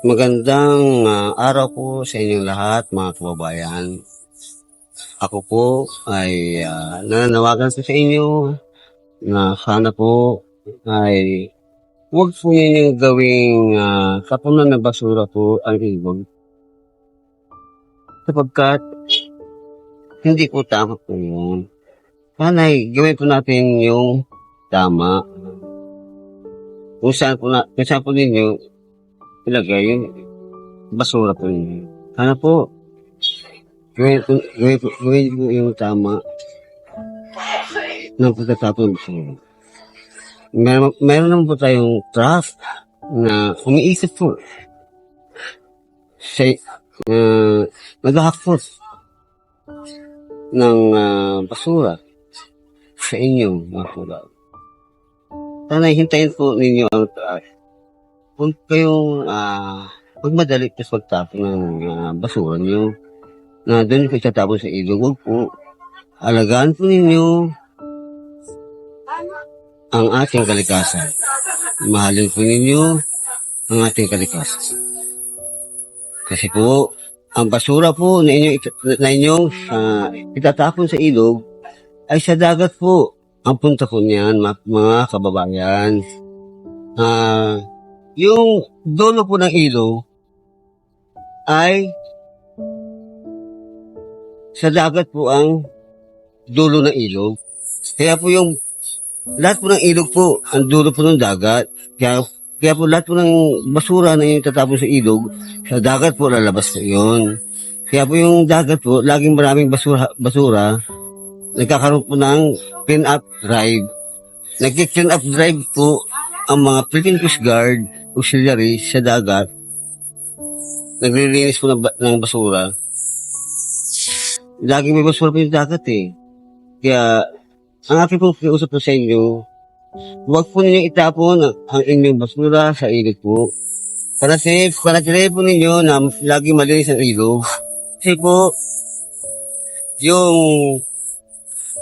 Magandang araw po sa inyong lahat mga kababayan. Ako po ay nananawagan po sa inyo na sana po ay huwag po ninyong gawing kapunan ng basura po ang ilog. Sapagkat hindi po tama po yun. Sana ay gawin po natin yung tama. Kung saan po ninyo ilagay yung basura po ninyo. Sana po gawin po yung tama ng pagkatapon po. Meron naman po tayong trust na umiisip po sa maghahakot ng basura sa inyo mga kulab. Sana hintayin po ninyo ang trust. Huwag kayong magmadali sa pagtapon ng basura niyo na doon po itatapon sa ilog. Huwag po. Alagaan po ninyo ang ating kalikasan. Mahalin po ninyo ang ating kalikasan. Kasi po, ang basura po na inyong itatapon sa ilog ay sa dagat po. Ang punta po niyan, mga kababayan. Yung dulo po ng ilog ay sa dagat po ang dulo ng ilog. Kaya po yung lahat po ng ilog po, ang dulo po ng dagat. Kaya po lahat po ng basura na yung tatapon sa ilog, sa dagat po lalabas po yun. Kaya po yung dagat po, laging maraming basura nagkakaroon po ng clean-up drive. Nag-clean up drive po ang mga Philippine Coast Guard, auxiliary sa dagat. Naglilinis po ng basura. Laging may basura po yung dagat eh. Kaya, ang aking pong kiusap po sa inyo, huwag po ninyo itapon ang inyong basura sa ilog po. Panatilihin po ninyo na laging malinis ang ilog. Kasi po,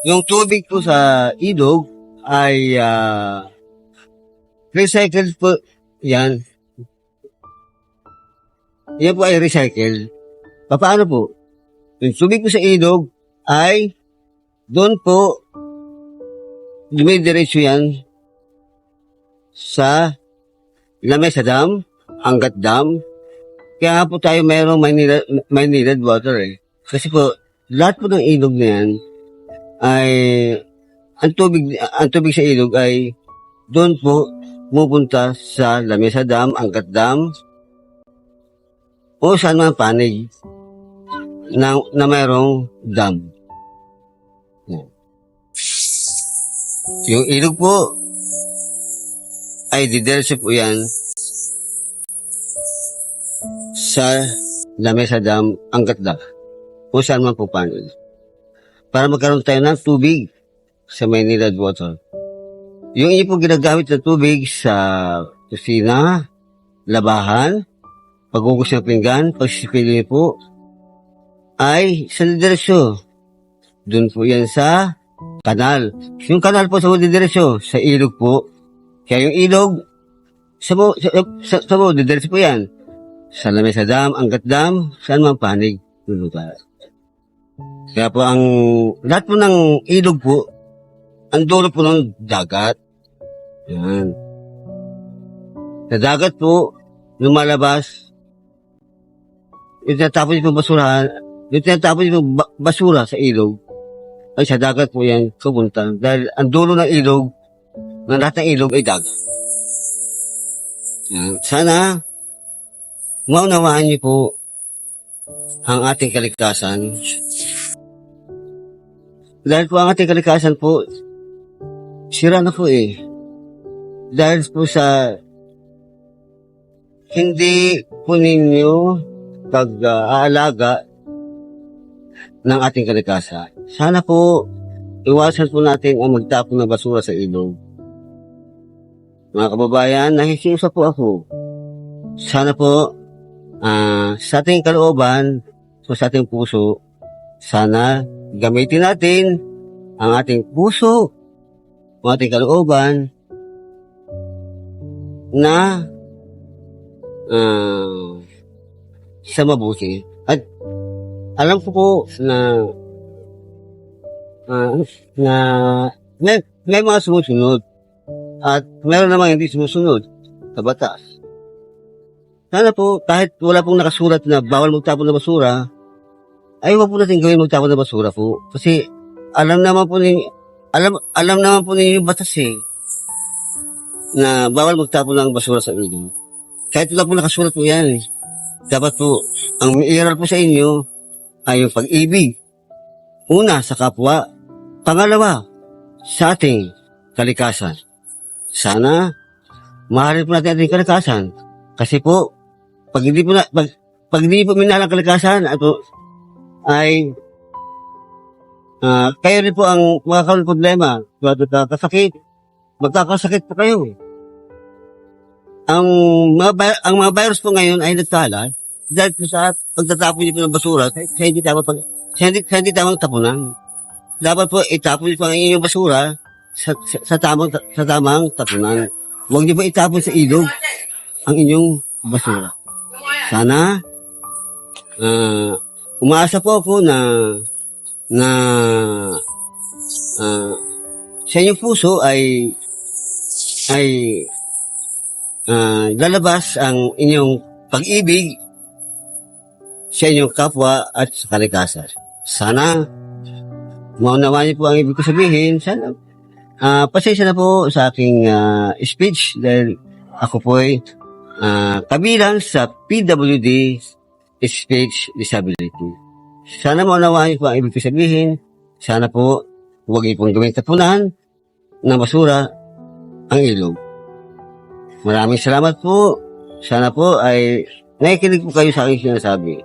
yung tubig po sa ilog ay recycled po yan. Yan po ay recycled. Paano po? Yung tubig po sa ilog ay doon po dumidiretso yan sa Lamesa Dam, Angat Dam. Kaya po tayo mayroong Maynilad water eh. Kasi po, lahat po ng ilog na yan ay ang tubig sa ilog ay doon po pupunta sa Lamesa Dam, Angat Dam o saan mga panig na mayroong dam. Yung ilog po ay didiretso po yan sa Lamesa Dam, Angat Dam o saan man po panig. Para magkaroon tayo ng tubig sa Maynilad water. Yung inyo po ginagamit na tubig sa kusina, labahan, paghugas ng pinggan, pagsisipili po, ay sa diretso. Doon po yan sa kanal. Yung kanal po sa diretso, sa ilog po. Kaya yung ilog, sa diretso po yan. Sa Lamesa Dam, Angat Dam, saan man panig. Kaya po lahat po ng ilog po, ang dulo po ng dagat. Yan. Sa dagat po, lumalabas, yung tinatapon yung basura sa ilog, ay sa dagat po yan pupunta. Dahil ang dulo ng ilog, ng lahat ng ilog ay dagat. Yan. Sana, maunawaan niyo po ang ating kalikasan. Dahil po ang ating kalikasan po, sira na po eh. Dahil po sa hindi po ninyo pag-aalaga ng ating kalikasan. Sana po, iwasan po natin ang magtapon ng basura sa ilog. Mga kababayan, nakikiusap po ako. Sana po, sa ating kalooban, sa ating puso, sana gamitin natin ang ating puso, ang ating kalooban, na ah, sa mabuti. At alam ko po na ah, na may mga sumusunod at meron namang hindi sumusunod sa batas. Sana po, kahit wala pong nakasulat na bawal magtapon ng basura, ay huwag po natin gawin magtapon ng basura po. Kasi alam naman po alam naman po ninyo yung batas eh, na bawal magtapon ng basura sa ilog. Kahit wala po nakasulat po yan eh. Dapat po, ang iiral po sa inyo ay yung pag-ibig. Una, sa kapwa. Pangalawa, sa ating kalikasan. Sana, mahalin po natin ating kalikasan. Kasi po, pag hindi po minahal ang kalikasan, ay kayo rin po ang makakaroon ng problema. Magkakasakit po kayo. Ang mga virus po ngayon ay nagkalat dahil po sa pagtatapon niyo po ng basura sa hindi tamang tapunan. Dapat po itapon niyo po ang inyong basura sa tamang tapunan. Huwag niyo po itapon sa ilog ang inyong basura. Sana umaasa po ako na sa inyong puso ay lalabas ang inyong pag-ibig sa inyong kapwa at sa kalikasan. Sana maunawaan niyo po ang ibig ko sabihin. Sana pasensya na po sa aking speech dahil ako po ay kabilang sa PWD Speech Disability. Sana maunawaan niyo po ang ibig ko sabihin. Sana po huwag niyo pong gawing tapunan ng basura ang ilog. Maraming salamat po. Sana po ay nakikinig po kayo sa aking sinasabi.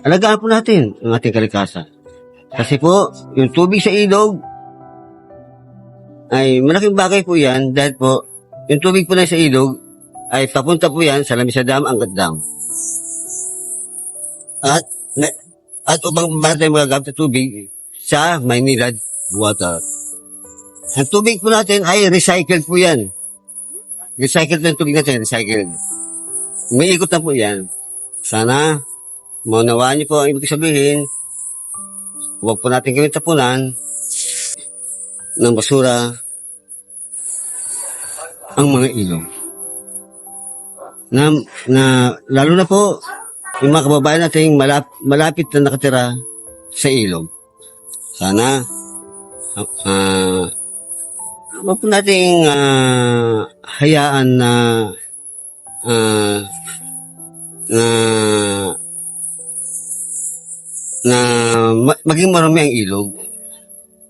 Alagaan po natin ang ating kalikasan. Kasi po, yung tubig sa ilog ay malaking bagay po yan dahil po, yung tubig po na sa ilog ay papunta po yan sa Lamesa Dam, Angat Dam. At upang natin magagamit na tubig sa Maynila Water. Ang tubig po natin ay recycled po yan. Recycled na tubig natin, recycled. May ikot na po yan. Sana, maunawaan niyo po ang ibig sabihin. Huwag po natin gawin tapunan ng basura ang mga ilog. Lalo na po, yung mga kababayan natin malapit na nakatira sa ilog. Sana, huwag po nating hayaan na maging marami ang ilog.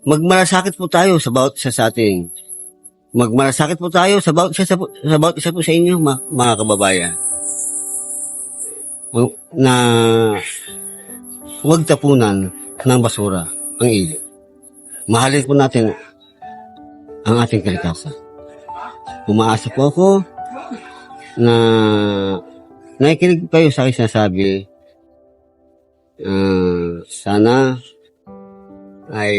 Magmalasakit po tayo sa bawat isa sa ating. Magmalasakit po tayo sa bawat isa po sa inyo, mga kababayan. Na huwag tapunan ng basura ang ilog. Mahalin po natin ang ating kalikasan. Umaasa po ako na nakikinig kayo sa aking sinasabi. Sana ay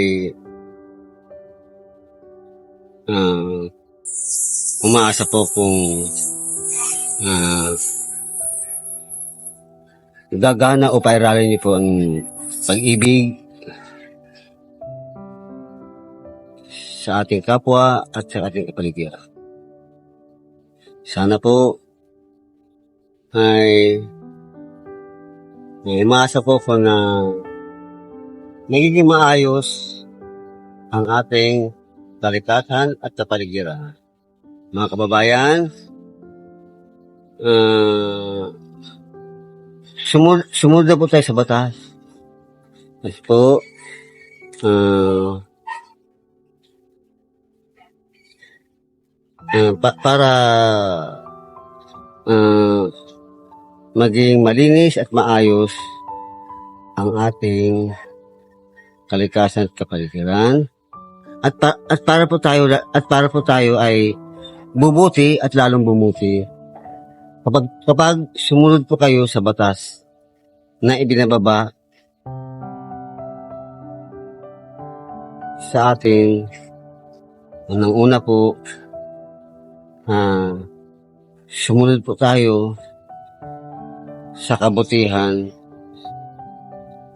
umaasa po kung gagana o pairalin niyo po ang pag-ibig sa ating kapwa at sa ating kapaligiran. Sana po ay umaasa po ko na magiging maayos ang ating kalikasan at kapaligiran. Mga kababayan, sumunod na po tayo sa batas. Kasi po, para maging malinis at maayos ang ating kalikasan at kapaligiran at para po tayo ay bubuti at lalong bumuti kapag sumunod po kayo sa batas na ibinababa sa ating unang-una po sumunod po tayo sa kabutihan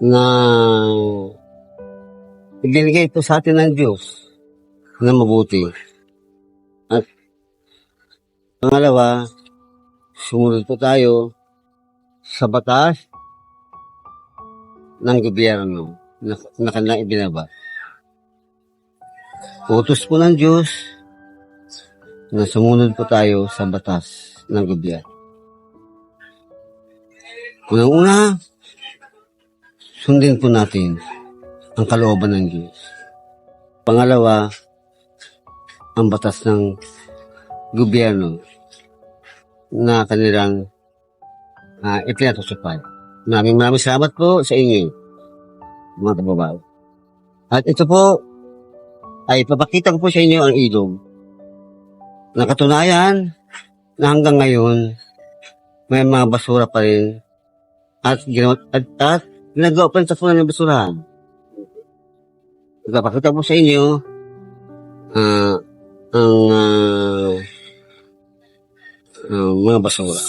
na ibinigay ito sa atin ng Diyos na mabuti. At pangalawa, sumunod po tayo sa batas ng gobyerno na kanilang ibinaba. Utos po ng Diyos na sumunod po tayo sa batas ng gobyerno. Unang-una, sundin po natin ang kalooban ng Diyos. Pangalawa, ang batas ng gobyerno na kanilang ipinatutupad. Maraming salamat po sa inyo, mga kababayan. At ito po, ay papakita ko po sa inyo ang ilog. Na katunayan na hanggang ngayon, may mga basura pa rin at ginagawa pa rin sa punan ng basurahan. Papakita po sa inyo ang mga basura.